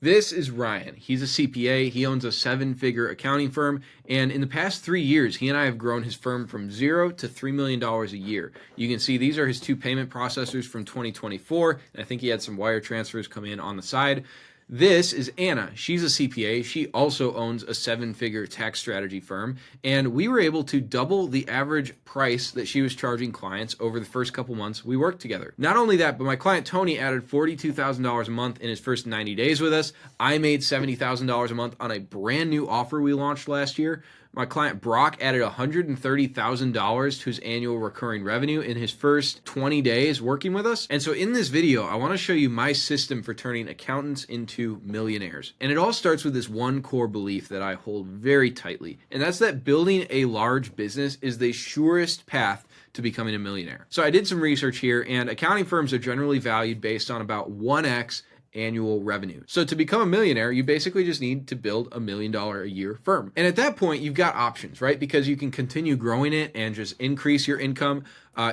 This is Ryan. He's a CPA. He owns a seven-figure accounting firm. And in the past 3 years, he and I have grown his firm from zero to $3 million a year. You can see these are his two payment processors from 2024. And I think he had some wire transfers come in on the side. This is Anna. She's a CPA. She also owns a seven-figure tax strategy firm. And we were able to double the average price that she was charging clients over the first couple months we worked together. Not only that, but my client Tony added $42,000 a month in his first 90 days with us. I made $70,000 a month on a brand new offer we launched last year. My client Brock added $130,000 to his annual recurring revenue in his first 20 days working with us. And so in this video, I want to show you my system for turning accountants into millionaires. And it all starts with this one core belief that I hold very tightly. And that's that building a large business is the surest path to becoming a millionaire. So I did some research here, and accounting firms are generally valued based on about 1x annual revenue. So to become a millionaire, you basically just need to build $1 million a year firm. And at that point, you've got options, right? Because you can continue growing it and just increase your income.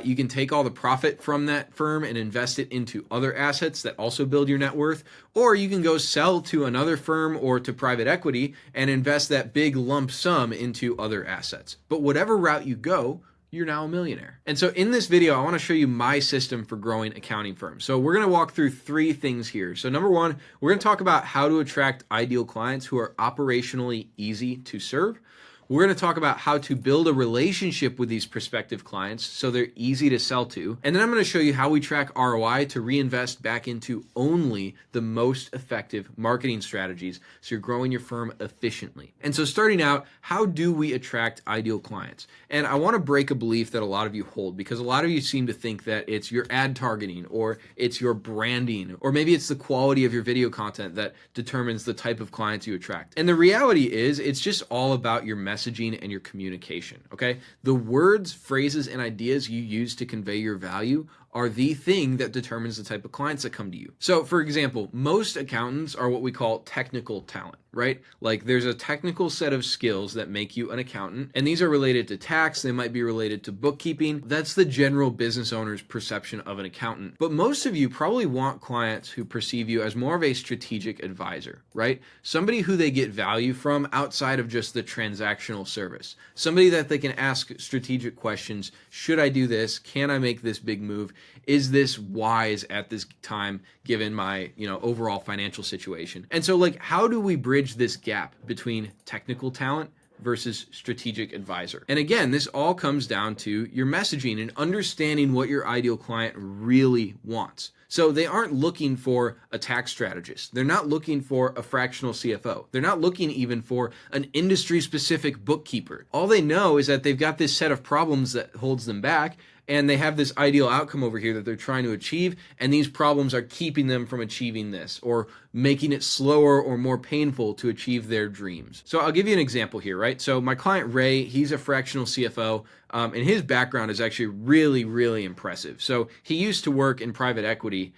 You can take all the profit from that firm and invest it into other assets that also build your net worth. Or you can go sell to another firm or to private equity and invest that big lump sum into other assets. But whatever route you go, you're now a millionaire. And so in this video, I want to show you my system for growing accounting firms. So we're going to walk through three things here. So number one, we're going to talk about how to attract ideal clients who are operationally easy to serve. We're going to talk about how to build a relationship with these prospective clients so they're easy to sell to. And then I'm going to show you how we track ROI to reinvest back into only the most effective marketing strategies so you're growing your firm efficiently. And so starting out, how do we attract ideal clients? And I want to break a belief that a lot of you hold, because a lot of you seem to think that it's your ad targeting or it's your branding, or maybe it's the quality of your video content that determines the type of clients you attract. And the reality is it's just all about your messaging and your communication, okay? The words, phrases, and ideas you use to convey your value are the thing that determines the type of clients that come to you. So for example, most accountants are what we call technical talent, right? Like there's a technical set of skills that make you an accountant, and these are related to tax, they might be related to bookkeeping. That's the general business owner's perception of an accountant. But most of you probably want clients who perceive you as more of a strategic advisor, right? Somebody who they get value from outside of just the transactional service. Somebody that they can ask strategic questions. Should I do this? Can I make this big move? Is this wise at this time given my, overall financial situation? And so how do we bridge this gap between technical talent versus strategic advisor? And again, this all comes down to your messaging and understanding what your ideal client really wants. So they aren't looking for a tax strategist. They're not looking for a fractional CFO. They're not looking even for an industry-specific bookkeeper. All they know is that they've got this set of problems that holds them back, and they have this ideal outcome over here that they're trying to achieve, and these problems are keeping them from achieving this or making it slower or more painful to achieve their dreams. So I'll give you an example here, right? So my client Ray, he's a fractional CFO, and his background is actually really, really impressive. So he used to work in private equity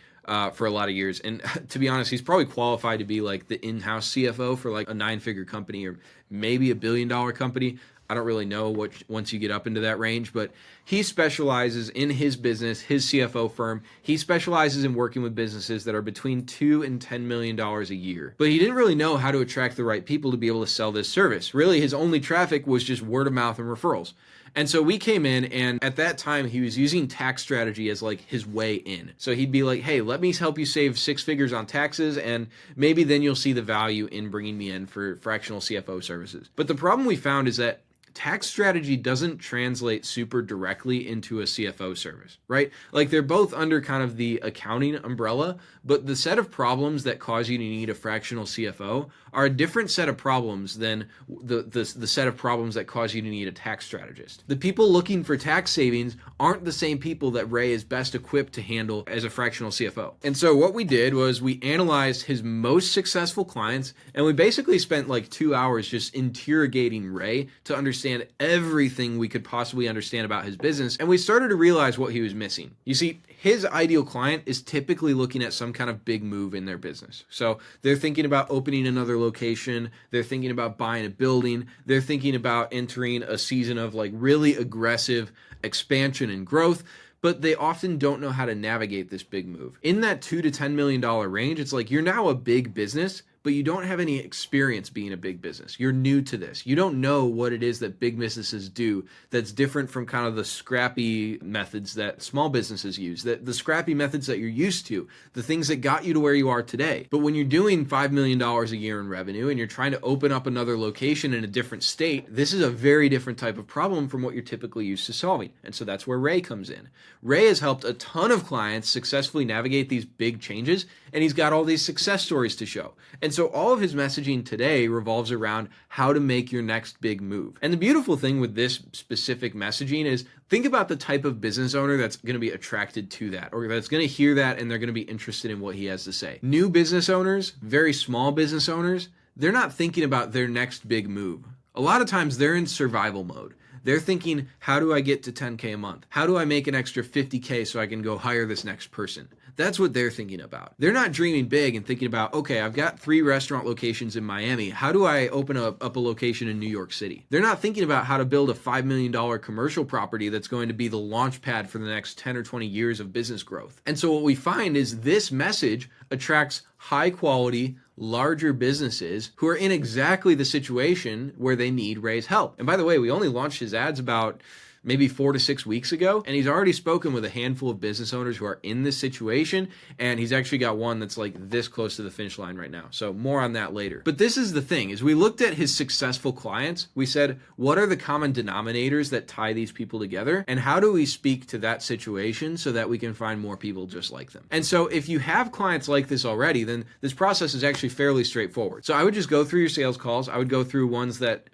for a lot of years. And to be honest, he's probably qualified to be like the in-house CFO for like a 9-figure company or maybe $1 billion company. I don't really know what once you get up into that range, but he specializes in his business, his CFO firm. He specializes in working with businesses that are between $2 and $10 million a year. But he didn't really know how to attract the right people to be able to sell this service. Really, his only traffic was just word of mouth and referrals. And so we came in, and at that time he was using tax strategy as like his way in. So he'd be like, hey, let me help you save 6 figures on taxes, and maybe then you'll see the value in bringing me in for fractional CFO services. But the problem we found is that tax strategy doesn't translate super directly into a CFO service, right? Like they're both under kind of the accounting umbrella, but the set of problems that cause you to need a fractional CFO are a different set of problems than the set of problems that cause you to need a tax strategist. The people looking for tax savings aren't the same people that Ray is best equipped to handle as a fractional CFO. And so what we did was we analyzed his most successful clients, and we basically spent like 2 hours just interrogating Ray to understand everything we could possibly understand about his business, and we started to realize what he was missing. You see, his ideal client is typically looking at some kind of big move in their business. So they're thinking about opening another location, they're thinking about buying a building, they're thinking about entering a season of like really aggressive expansion and growth, but they often don't know how to navigate this big move. In that $2 to $10 million range, it's like you're now a big business, but you don't have any experience being a big business. You're new to this. You don't know what it is that big businesses do that's different from kind of the scrappy methods that small businesses use, the scrappy methods that you're used to, the things that got you to where you are today. But when you're doing $5 million a year in revenue and you're trying to open up another location in a different state, this is a very different type of problem from what you're typically used to solving. And so that's where Ray comes in. Ray has helped a ton of clients successfully navigate these big changes, and he's got all these success stories to show. And so all of his messaging today revolves around how to make your next big move. And the beautiful thing with this specific messaging is think about the type of business owner that's going to be attracted to that, or that's going to hear that and they're going to be interested in what he has to say. New business owners, very small business owners, they're not thinking about their next big move. A lot of times they're in survival mode. They're thinking, how do I get to 10K a month? How do I make an extra 50K so I can go hire this next person? That's what they're thinking about. They're not dreaming big and thinking about, okay, I've got 3 restaurant locations in Miami. How do I open up a location in New York City? They're not thinking about how to build a $5 million commercial property that's going to be the launch pad for the next 10 or 20 years of business growth. And so what we find is this message attracts high quality, larger businesses who are in exactly the situation where they need Ray's help. And by the way, we only launched his ads about maybe 4 to 6 weeks ago, and he's already spoken with a handful of business owners who are in this situation, and he's actually got one that's like this close to the finish line right now. So more on that later. But this is the thing, is we looked at his successful clients, we said, what are the common denominators that tie these people together, and how do we speak to that situation so that we can find more people just like them? And so if you have clients like this already, then this process is actually fairly straightforward. So I would just go through your sales calls. I would go through ones that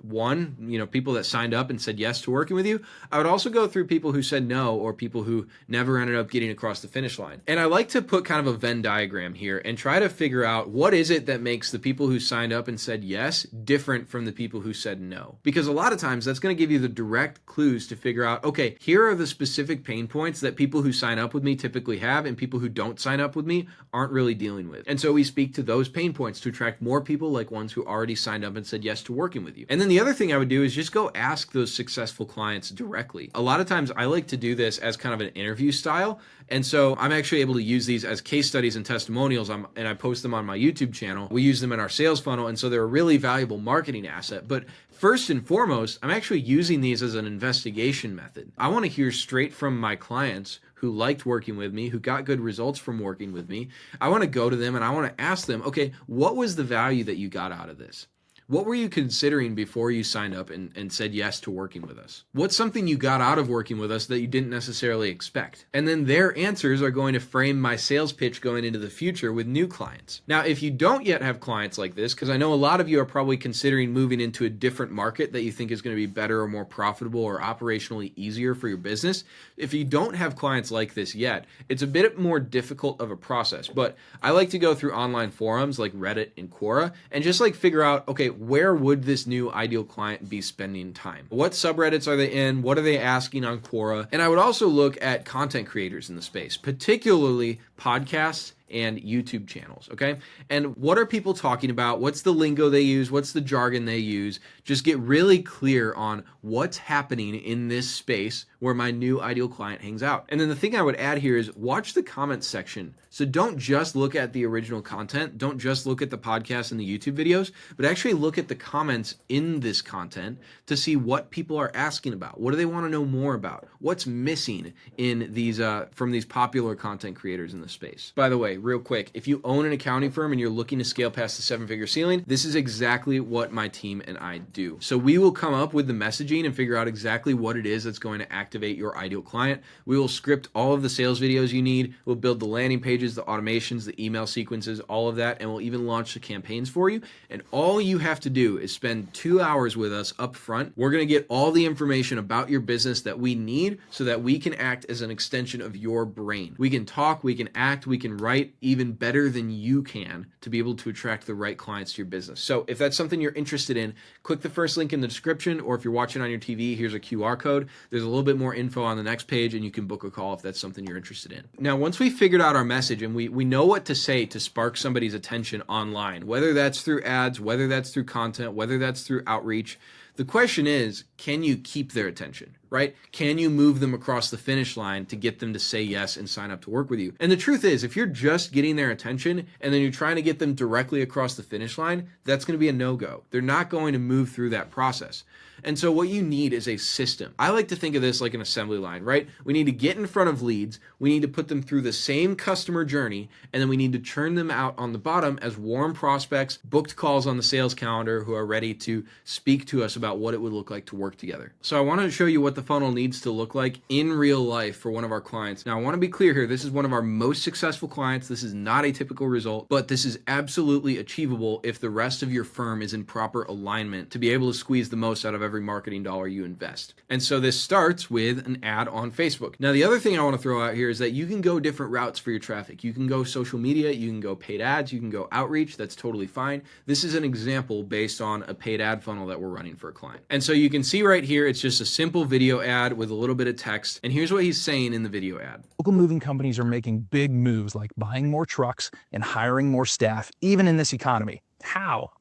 people that signed up and said yes to working with you. I would also go through people who said no, or people who never ended up getting across the finish line. And I like to put kind of a Venn diagram here and try to figure out what is it that makes the people who signed up and said yes different from the people who said no. Because a lot of times that's going to give you the direct clues to figure out, okay, here are the specific pain points that people who sign up with me typically have and people who don't sign up with me aren't really dealing with. And so we speak to those pain points to attract more people like ones who already signed up and said yes to working with you. And then the other thing I would do is just go ask those successful clients directly. A lot of times I like to do this as kind of an interview style. And so I'm actually able to use these as case studies and testimonials, and I post them on my YouTube channel. We use them in our sales funnel, and so they're a really valuable marketing asset. But first and foremost, I'm actually using these as an investigation method. I want to hear straight from my clients who liked working with me, who got good results from working with me. I want to go to them and I want to ask them, okay, what was the value that you got out of this? What were you considering before you signed up and said yes to working with us? What's something you got out of working with us that you didn't necessarily expect? And then their answers are going to frame my sales pitch going into the future with new clients. Now, if you don't yet have clients like this, because I know a lot of you are probably considering moving into a different market that you think is going to be better or more profitable or operationally easier for your business, if you don't have clients like this yet, it's a bit more difficult of a process. But I like to go through online forums like Reddit and Quora and just like figure out, okay, where would this new ideal client be spending time? What subreddits are they in? What are they asking on Quora? And I would also look at content creators in the space, particularly podcasts and YouTube channels, okay? And what are people talking about? What's the lingo they use? What's the jargon they use? Just get really clear on what's happening in this space where my new ideal client hangs out. And then the thing I would add here is watch the comments section. So don't just look at the original content. Don't just look at the podcast and the YouTube videos, but actually look at the comments in this content to see what people are asking about. What do they want to know more about? What's missing in these from these popular content creators in the space? By the way, real quick, if you own an accounting firm and you're looking to scale past the 7-figure ceiling, this is exactly what my team and I do. So we will come up with the messaging and figure out exactly what it is that's going to activate your ideal client. We will script all of the sales videos you need. We'll build the landing pages, the automations, the email sequences, all of that, and we'll even launch the campaigns for you. And all you have to do is spend 2 hours with us up front. We're going to get all the information about your business that we need so that we can act as an extension of your brain. We can talk, we can act, we can write even better than you can to be able to attract the right clients to your business. So if that's something you're interested in, click the first link in the description, or if you're watching on your TV, here's a QR code. There's a little bit more info on the next page and you can book a call if that's something you're interested in. Now, once we figured out our message and we know what to say to spark somebody's attention online, whether that's through ads, whether that's through content, whether that's through outreach, The question is, can you keep their attention, right? Can you move them across the finish line to get them to say yes and sign up to work with you? And the truth is, if you're just getting their attention and then you're trying to get them directly across the finish line, that's going to be a no-go. They're not going to move through that process. And so what you need is a system. I like to think of this like an assembly line, right? We need to get in front of leads. We need to put them through the same customer journey, and then we need to churn them out on the bottom as warm prospects, booked calls on the sales calendar who are ready to speak to us about what it would look like to work together. So I want to show you what the funnel needs to look like in real life for one of our clients. Now, I want to be clear here. This is one of our most successful clients. This is not a typical result, but this is absolutely achievable if the rest of your firm is in proper alignment to be able to squeeze the most out of every marketing dollar you invest. And so this starts with an ad on Facebook. Now, the other thing I want to throw out here is that you can go different routes for your traffic. You can go social media, you can go paid ads, you can go outreach. That's totally fine. This is an example based on a paid ad funnel that we're running for a client. And so you can see right here, it's just a simple video ad with a little bit of text. And here's what he's saying in the video ad. Local moving companies are making big moves like buying more trucks and hiring more staff, even in this economy. How?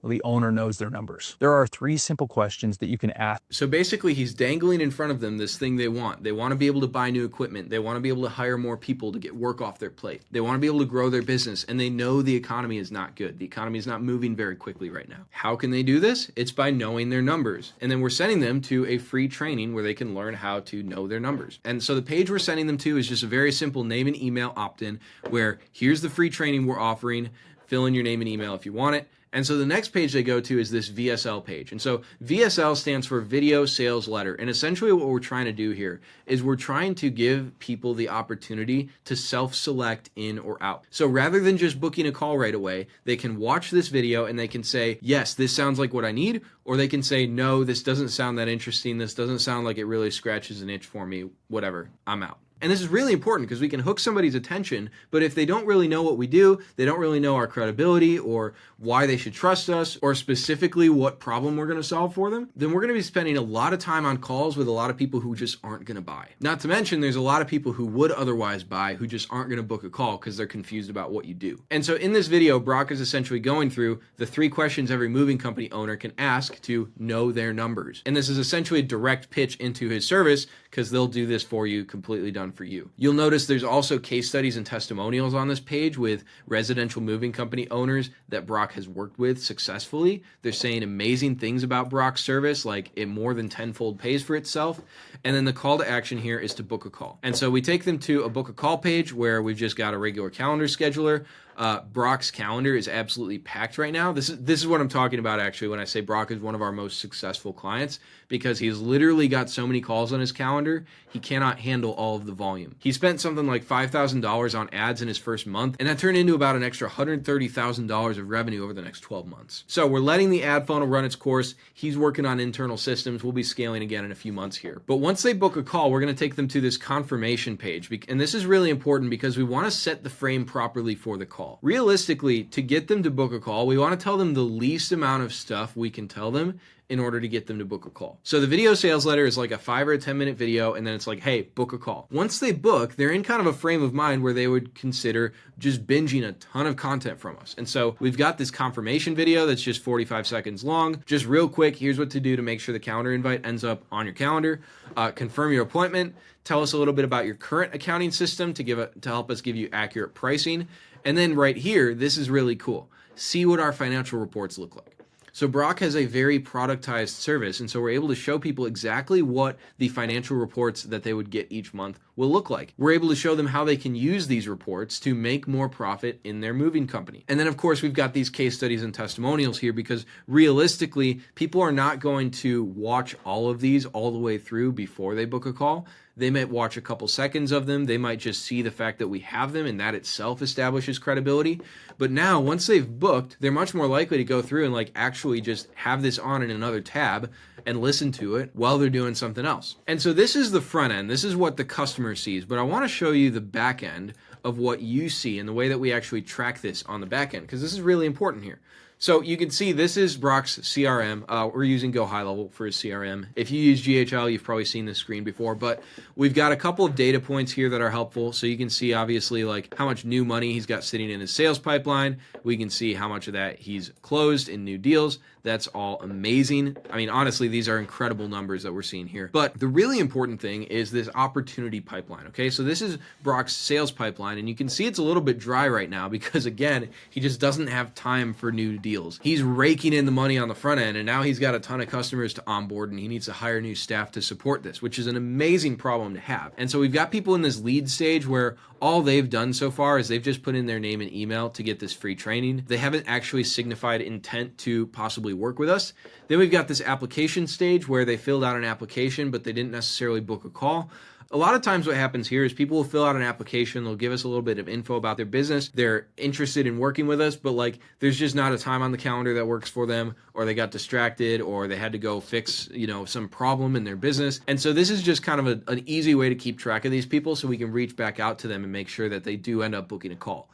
Well, the owner knows their numbers. There are 3 simple questions that you can ask. So basically, he's dangling in front of them this thing they want. They want to be able to buy new equipment. They want to be able to hire more people to get work off their plate. They want to be able to grow their business, and they know the economy is not good. The economy is not moving very quickly right now. How can they do this? It's by knowing their numbers. And then we're sending them to a free training where they can learn how to know their numbers. And so the page we're sending them to is just a very simple name and email opt-in where here's the free training we're offering. Fill in your name and email if you want it. And so the next page they go to is this VSL page. And so VSL stands for Video Sales Letter. And essentially what we're trying to do here is we're trying to give people the opportunity to self-select in or out. So rather than just booking a call right away, they can watch this video and they can say, yes, this sounds like what I need. Or they can say, no, this doesn't sound that interesting. This doesn't sound like it really scratches an itch for me. Whatever, I'm out. And this is really important because we can hook somebody's attention, but if they don't really know what we do, they don't really know our credibility or why they should trust us or specifically what problem we're going to solve for them, then we're going to be spending a lot of time on calls with a lot of people who just aren't going to buy. Not to mention, there's a lot of people who would otherwise buy who just aren't going to book a call because they're confused about what you do. And so in this video, Brock is essentially going through the 3 questions every moving company owner can ask to know their numbers. And this is essentially a direct pitch into his service because they'll do this for you, completely done for you. You'll notice there's also case studies and testimonials on this page with residential moving company owners that Brock has worked with successfully. They're saying amazing things about Brock's service, like it more than tenfold pays for itself. And then the call to action here is to book a call. And so we take them to a book a call page where we've just got a regular calendar scheduler. Brock's calendar is absolutely packed right now. This is what I'm talking about actually when I say Brock is one of our most successful clients, because he's literally got so many calls on his calendar, he cannot handle all of the volume. He spent something like $5,000 on ads in his first month, and that turned into about an extra $130,000 of revenue over the next 12 months. So we're letting the ad funnel run its course. He's working on internal systems. We'll be scaling again in a few months here. But once they book a call, we're going to take them to this confirmation page. And this is really important because we want to set the frame properly for the call. Realistically, to get them to book a call, we want to tell them the least amount of stuff we can tell them in order to get them to book a call. So the video sales letter is like a 5 or a 10 minute video, and then it's like, hey, book a call. Once they book, they're in kind of a frame of mind where they would consider just binging a ton of content from us. And so we've got this confirmation video that's just 45 seconds long. Just real quick, here's what to do to make sure the calendar invite ends up on your calendar. Confirm your appointment. Tell us a little bit about your current accounting system to help us give you accurate pricing. And then right here, this is really cool. See what our financial reports look like. So Brock has a very productized service, and so we're able to show people exactly what the financial reports that they would get each month will look like. We're able to show them how they can use these reports to make more profit in their moving company. And then of course we've got these case studies and testimonials here because realistically, people are not going to watch all of these all the way through before they book a call. They might watch a couple seconds of them. They might just see the fact that we have them, and that itself establishes credibility. But now, once they've booked, they're much more likely to go through and like actually just have this on in another tab and listen to it while they're doing something else. And so this is the front end. This is what the customer sees. But I want to show you the back end of what you see and the way that we actually track this on the back end, because this is really important here. So you can see this is Brock's CRM. We're using Go High Level for his CRM. If you use GHL, you've probably seen this screen before, but we've got a couple of data points here that are helpful. So you can see obviously like how much new money he's got sitting in his sales pipeline. We can see how much of that he's closed in new deals. That's all amazing. I mean, honestly, these are incredible numbers that we're seeing here. But the really important thing is this opportunity pipeline, okay? So this is Brock's sales pipeline, and you can see it's a little bit dry right now because, again, he just doesn't have time for new deals. He's raking in the money on the front end, and now he's got a ton of customers to onboard, and he needs to hire new staff to support this, which is an amazing problem to have. And so we've got people in this lead stage where all they've done so far is they've just put in their name and email to get this free training. They haven't actually signified intent to possibly work with us. Then we've got this application stage where they filled out an application, but they didn't necessarily book a call. A lot of times what happens here is people will fill out an application, they'll give us a little bit of info about their business, they're interested in working with us, but like there's just not a time on the calendar that works for them, or they got distracted, or they had to go fix, some problem in their business. And so this is just kind of an easy way to keep track of these people so we can reach back out to them and make sure that they do end up booking a call.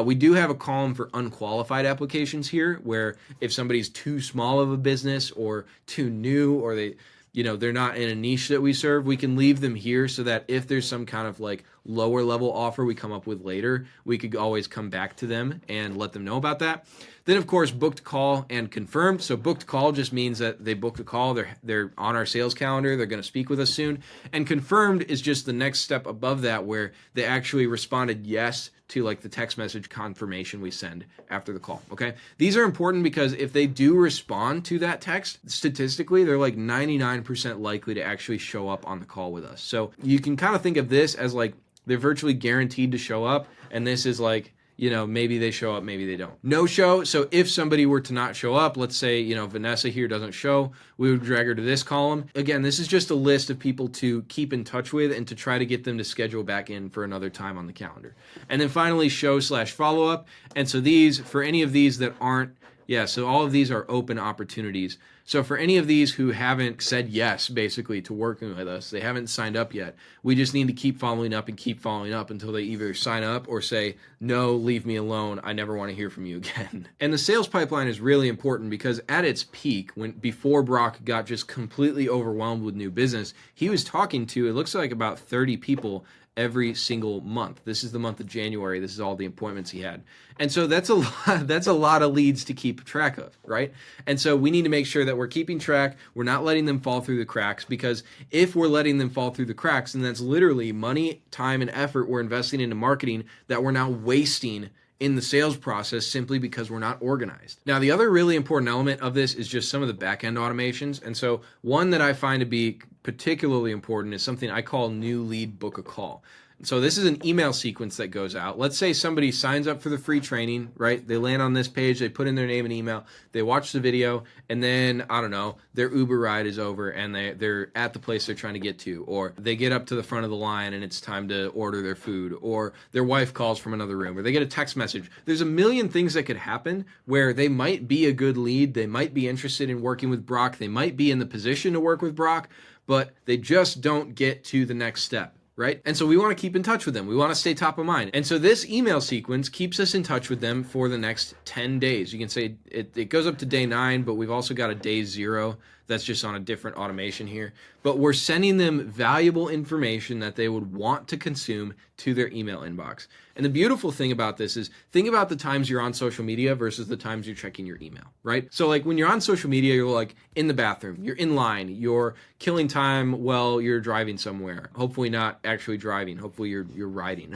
We do have a column for unqualified applications here, where if somebody's too small of a business or too new, or they're not in a niche that we serve, we can leave them here so that if there's some kind of like lower level offer we come up with later, we could always come back to them and let them know about that. Then of course, booked call and confirmed. So booked call just means that they booked a call, they're on our sales calendar, they're going to speak with us soon. And confirmed is just the next step above that, where they actually responded yes to like the text message confirmation we send after the call, okay? These are important because if they do respond to that text, statistically, they're like 99% likely to actually show up on the call with us. So you can kind of think of this as like they're virtually guaranteed to show up, and this is like, maybe they show up, maybe they don't. No show. So if somebody were to not show up, let's say, Vanessa here doesn't show, we would drag her to this column. Again, this is just a list of people to keep in touch with and to try to get them to schedule back in for another time on the calendar. And then finally, show/follow-up. And so these, for any of these that aren't, so all of these are open opportunities. So for any of these who haven't said yes, basically, to working with us, they haven't signed up yet, we just need to keep following up until they either sign up or say, no, leave me alone, I never want to hear from you again. And the sales pipeline is really important because at its peak, before Brock got just completely overwhelmed with new business, he was talking to, it looks like about 30 people every single month. This is the month of January. This is all the appointments he had. And so that's a lot of leads to keep track of, right? And so we need to make sure that we're keeping track. We're not letting them fall through the cracks, because if we're letting them fall through the cracks, then that's literally money, time, and effort we're investing into marketing that we're now wasting in the sales process simply because we're not organized. Now, the other really important element of this is just some of the back-end automations. And so one that I find to be particularly important is something I call new lead book a call. So this is an email sequence that goes out. Let's say somebody signs up for the free training, right? They land on this page, they put in their name and email, they watch the video, and then, I don't know, their Uber ride is over and they're at the place they're trying to get to, or they get up to the front of the line and it's time to order their food, or their wife calls from another room, or they get a text message. There's a million things that could happen where they might be a good lead, they might be interested in working with Brock, they might be in the position to work with Brock, but they just don't get to the next step. Right? And so we want to keep in touch with them. We want to stay top of mind. And so this email sequence keeps us in touch with them for the next 10 days. You can say it goes up to day 9, but we've also got a day 0. That's just on a different automation here. But we're sending them valuable information that they would want to consume to their email inbox. And the beautiful thing about this is, think about the times you're on social media versus the times you're checking your email, right? So like when you're on social media, you're like in the bathroom, you're in line, you're killing time while you're driving somewhere. Hopefully not actually driving. Hopefully you're riding.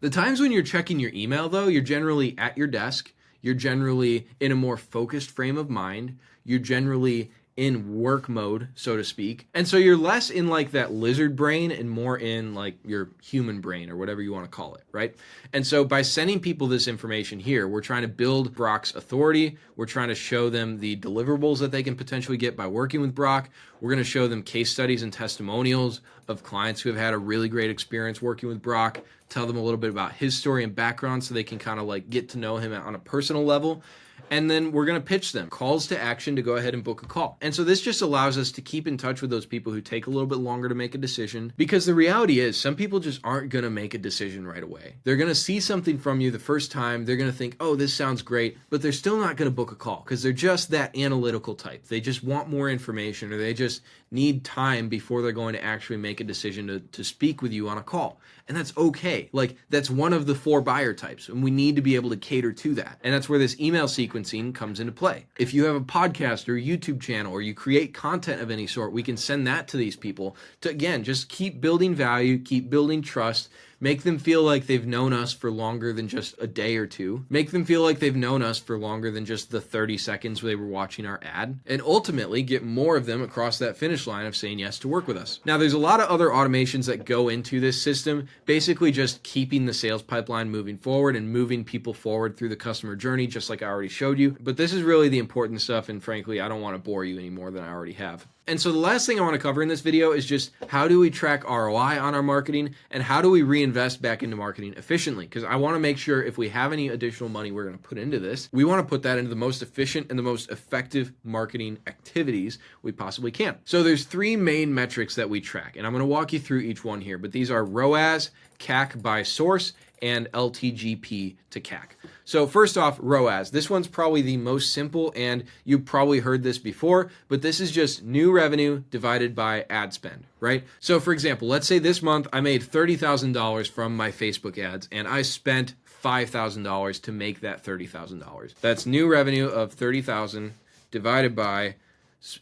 The times when you're checking your email though, you're generally at your desk. You're generally in a more focused frame of mind. You're generally in work mode, so to speak. And so you're less in like that lizard brain and more in like your human brain or whatever you want to call it, right? And so by sending people this information here, we're trying to build Brock's authority. We're trying to show them the deliverables that they can potentially get by working with Brock. We're going to show them case studies and testimonials of clients who have had a really great experience working with Brock, tell them a little bit about his story and background so they can kind of like get to know him on a personal level. and then we're going to pitch them calls to action to go ahead and book a call. And so this just allows us to keep in touch with those people who take a little bit longer to make a decision, because the reality is some people just aren't going to make a decision right away. They're going to see something from you the first time. They're going to think, oh, this sounds great, but they're still not going to book a call because they're just that analytical type. They just want more information, or they just need time before they're going to actually make a decision to speak with you on a call. And that's okay. Like, that's one of the 4 buyer types, and we need to be able to cater to that. And that's where this email sequencing comes into play. If you have a podcast or a YouTube channel, or you create content of any sort, we can send that to these people to, again, just keep building value, keep building trust, make them feel like they've known us for longer than just a day or two. Make them feel like they've known us for longer than just the 30 seconds they were watching our ad. And ultimately get more of them across that finish line of saying yes to work with us. Now, there's a lot of other automations that go into this system, basically just keeping the sales pipeline moving forward and moving people forward through the customer journey, just like I already showed you. But this is really the important stuff, and frankly, I don't want to bore you any more than I already have. And so the last thing I want to cover in this video is just how do we track ROI on our marketing, and how do we reinvest back into marketing efficiently? Because I want to make sure if we have any additional money we're going to put into this, we want to put that into the most efficient and the most effective marketing activities we possibly can. So there's 3 main metrics that we track, and I'm going to walk you through each one here, but these are ROAS, CAC by source, and LTGP to CAC. So first off, ROAS. This one's probably the most simple, and you've probably heard this before, but this is just new revenue divided by ad spend, right? So for example, let's say this month I made $30,000 from my Facebook ads, and I spent $5,000 to make that $30,000. That's new revenue of $30,000 divided by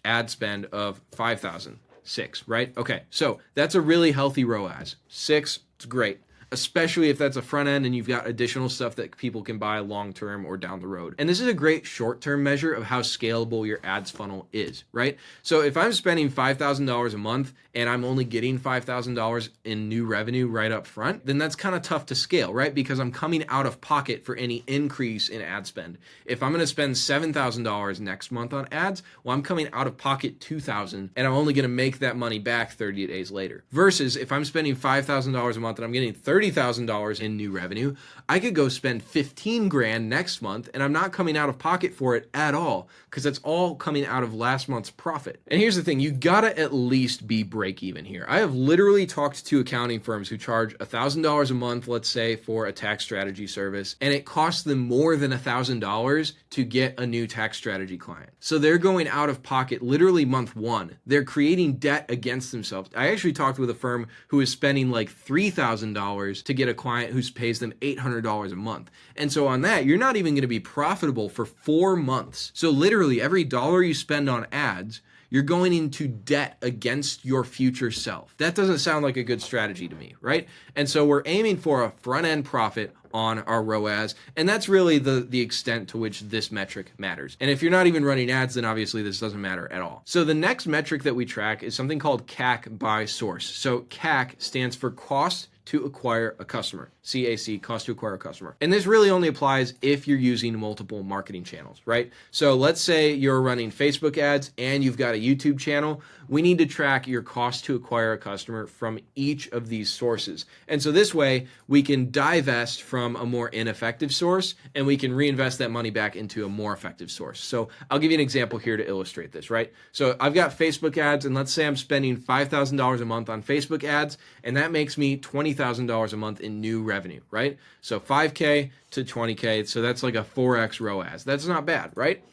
ad spend of $5,000. 6, right? Okay, so that's a really healthy ROAS. 6, it's great, especially if that's a front end and you've got additional stuff that people can buy long term or down the road. And this is a great short term measure of how scalable your ads funnel is, right? So if I'm spending $5,000 a month and I'm only getting $5,000 in new revenue right up front, then that's kind of tough to scale, right? Because I'm coming out of pocket for any increase in ad spend. If I'm going to spend $7,000 next month on ads, well, I'm coming out of pocket $2,000, and I'm only going to make that money back 30 days later. Versus if I'm spending $5,000 a month and I'm getting $30,000 in new revenue, I could go spend 15 grand next month and I'm not coming out of pocket for it at all, because that's all coming out of last month's profit. And here's the thing, you gotta at least be break even here. I have literally talked to accounting firms who charge $1,000 a month, let's say, for a tax strategy service, and it costs them more than $1,000 to get a new tax strategy client. So they're going out of pocket literally month 1. They're creating debt against themselves. I actually talked with a firm who is spending like $3,000 to get a client who pays them $800 a month. And so on that, you're not even going to be profitable for 4 months. So literally every dollar you spend on ads, you're going into debt against your future self. That doesn't sound like a good strategy to me, right? And so we're aiming for a front end profit on our ROAS, and that's really the extent to which this metric matters. And if you're not even running ads, then obviously this doesn't matter at all. So the next metric that we track is something called CAC by source. So CAC stands for cost to acquire a customer. CAC, cost to acquire a customer. And this really only applies if you're using multiple marketing channels, right? So let's say you're running Facebook ads and you've got a YouTube channel. We need to track your cost to acquire a customer from each of these sources. And so this way we can divest from a more ineffective source and we can reinvest that money back into a more effective source. So I'll give you an example here to illustrate this, right? So I've got Facebook ads, and let's say I'm spending $5,000 a month on Facebook ads, and that makes me $20,000 a month in new revenue, right? So 5K to 20K. So that's like a 4x ROAS. That's not bad, right?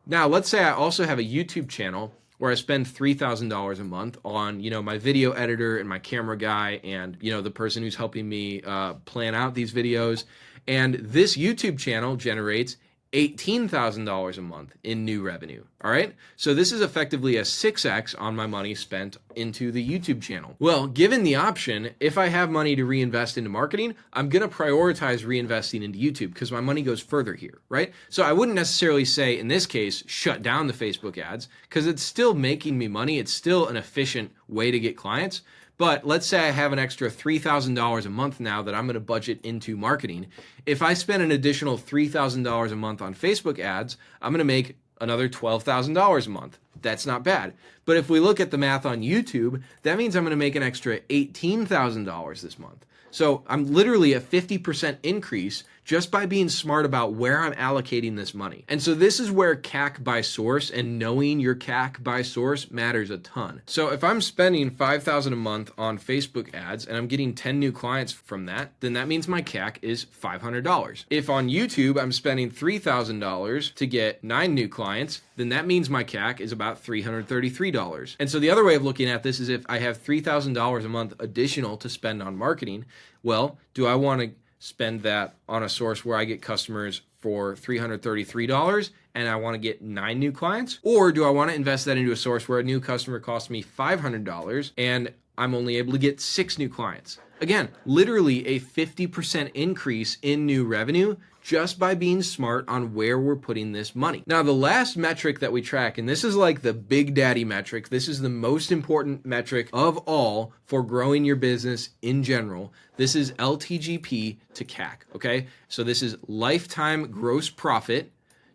Now, let's say I also have a YouTube channel where I spend $3,000 a month on, my video editor and my camera guy and, the person who's helping me plan out these videos. And this YouTube channel generates $18,000 a month in new revenue. All right. So this is effectively a 6x on my money spent into the YouTube channel. Well, given the option, if I have money to reinvest into marketing, I'm going to prioritize reinvesting into YouTube because my money goes further here, right? So I wouldn't necessarily say in this case, shut down the Facebook ads, because it's still making me money. It's still an efficient way to get clients. But let's say I have an extra $3,000 a month now that I'm going to budget into marketing. If I spend an additional $3,000 a month on Facebook ads, I'm going to make another $12,000 a month. That's not bad. But if we look at the math on YouTube, that means I'm going to make an extra $18,000 this month. So I'm literally a 50% increase just by being smart about where I'm allocating this money. And so this is where CAC by source and knowing your CAC by source matters a ton. So if I'm spending $5,000 a month on Facebook ads and I'm getting 10 new clients from that, then that means my CAC is $500. If on YouTube I'm spending $3,000 to get 9 new clients, then that means my CAC is about $333. And so the other way of looking at this is if I have $3,000 a month additional to spend on marketing, well, do I want to spend that on a source where I get customers for $333 and I want to get 9 new clients? Or do I want to invest that into a source where a new customer costs me $500 and I'm only able to get 6 new clients? Again, literally a 50% increase in new revenue just by being smart on where we're putting this money. Now, the last metric that we track, and this is like the big daddy metric, this is the most important metric of all for growing your business in general. This is LTGP to CAC, okay? So this is lifetime gross profit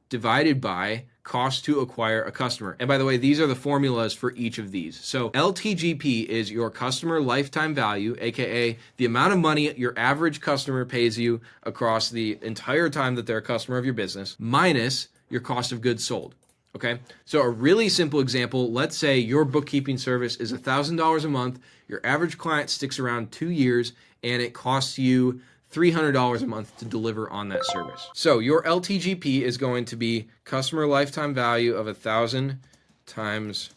divided by cost to acquire a customer. And by the way, these are the formulas for each of these. So LTGP is your customer lifetime value, aka the amount of money your average customer pays you across the entire time that they're a customer of your business, minus your cost of goods sold. Okay, so a really simple example, let's say your bookkeeping service is $1,000 a month, your average client sticks around 2 years, and it costs you $300 a month to deliver on that service. So your LTGP is going to be customer lifetime value of 1,000 times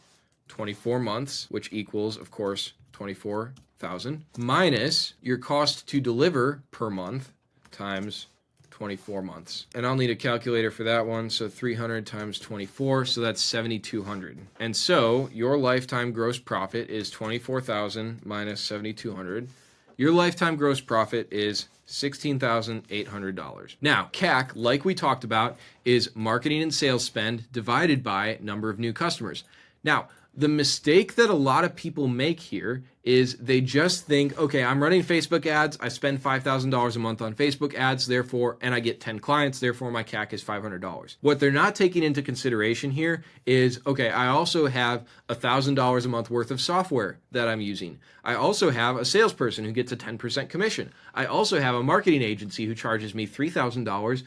24 months, which equals, of course, 24,000, minus your cost to deliver per month times 24 months. And I'll need a calculator for that one. So 300 times 24, so that's 7,200. And so your lifetime gross profit is 24,000 minus 7,200. Your lifetime gross profit is $16,800. Now, CAC, like we talked about, is marketing and sales spend divided by number of new customers. Now, the mistake that a lot of people make here is they just think, okay, I'm running Facebook ads, I spend $5,000 a month on Facebook ads, therefore, and I get 10 clients, therefore my CAC is $500. What they're not taking into consideration here is, okay, I also have $1,000 a month worth of software that I'm using. I also have a salesperson who gets a 10% commission. I also have a marketing agency who charges me $3,000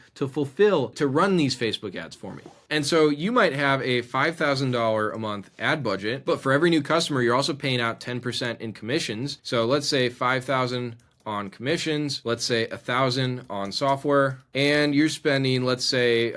to run these Facebook ads for me. And so you might have a $5,000 a month ad budget, but for every new customer, you're also paying out 10% in commissions. So let's say 5,000 on commissions, let's say 1,000 on software, and you're spending, let's say,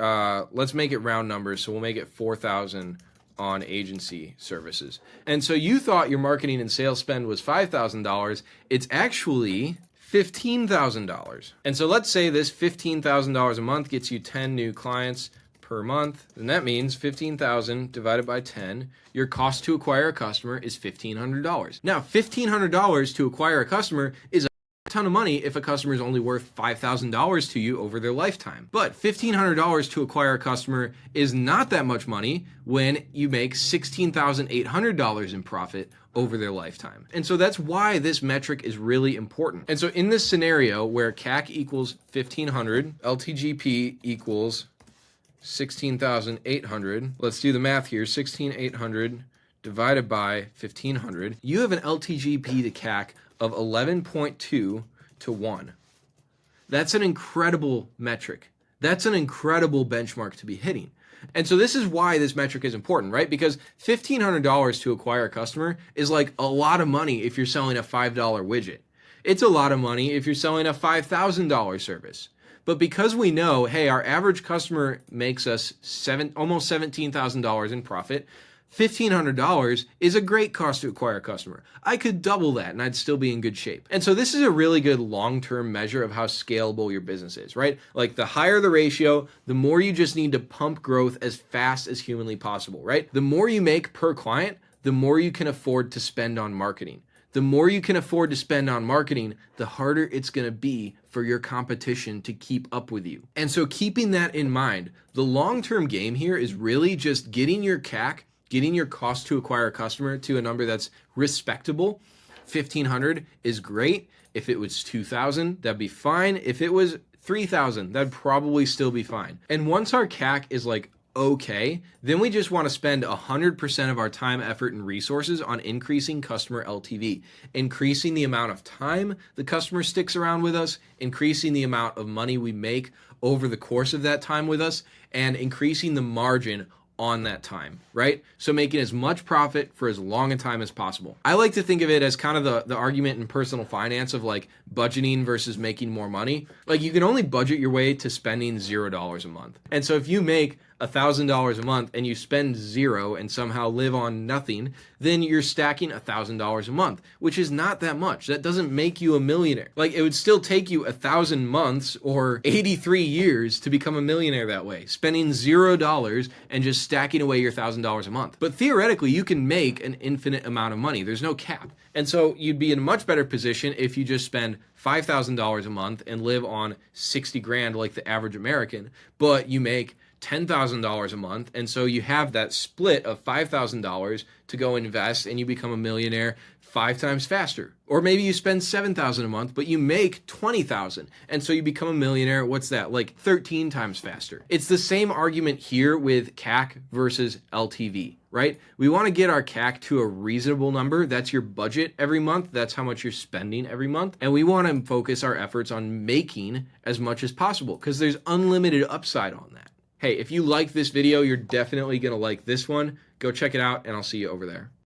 let's make it round numbers. So we'll make it 4,000 on agency services. And so you thought your marketing and sales spend was $5,000. It's actually $15,000. And so let's say this $15,000 a month gets you 10 new clients per month, and that means 15,000 divided by 10, your cost to acquire a customer is $1,500. Now, $1,500 to acquire a customer is a ton of money if a customer is only worth $5,000 to you over their lifetime. But $1,500 to acquire a customer is not that much money when you make $16,800 in profit over their lifetime. And so that's why this metric is really important. And so in this scenario where CAC equals 1,500, LTGP equals 16,800. Let's do the math here. 16,800 divided by 1,500. You have an LTGP to CAC of 11.2 to 1. That's an incredible metric. That's an incredible benchmark to be hitting. And so this is why this metric is important, right? Because $1,500 to acquire a customer is like a lot of money if you're selling a $5 widget. It's a lot of money if you're selling a $5,000 service. But because we know, hey, our average customer makes us almost $17,000 in profit, $1,500 is a great cost to acquire a customer. I could double that and I'd still be in good shape. And so this is a really good long-term measure of how scalable your business is, right? Like the higher the ratio, the more you just need to pump growth as fast as humanly possible, right? The more you make per client, the more you can afford to spend on marketing. The more you can afford to spend on marketing, the harder it's going to be for your competition to keep up with you. And so keeping that in mind, the long-term game here is really just getting your CAC, getting your cost to acquire a customer to a number that's respectable. 1,500 is great. If it was 2,000, that'd be fine. If it was 3,000, that'd probably still be fine. And once our CAC is like okay, then we just want to spend 100% of our time, effort, and resources on increasing customer LTV, increasing the amount of time the customer sticks around with us, increasing the amount of money we make over the course of that time with us, and increasing the margin on that time, right? So making as much profit for as long a time as possible. I like to think of it as kind of the argument in personal finance of like budgeting versus making more money. Like you can only budget your way to spending $0 a month. And so if you make $1,000 a month and you spend zero and somehow live on nothing, then you're stacking $1,000 a month, which is not that much. That doesn't make you a millionaire. Like it would still take you 1,000 months or 83 years to become a millionaire that way, spending $0 and just stacking away your $1,000 a month. But theoretically, you can make an infinite amount of money. There's no cap. And so you'd be in a much better position if you just spend $5,000 a month and live on 60 grand like the average American, but you make $10,000 a month. And so you have that split of $5,000 to go invest and you become a millionaire 5 times faster. Or maybe you spend $7,000 a month, but you make $20,000. And so you become a millionaire. What's that? Like 13 times faster. It's the same argument here with CAC versus LTV, right? We want to get our CAC to a reasonable number. That's your budget every month. That's how much you're spending every month. And we want to focus our efforts on making as much as possible because there's unlimited upside on that. Hey, if you like this video, you're definitely going to like this one. Go check it out and I'll see you over there.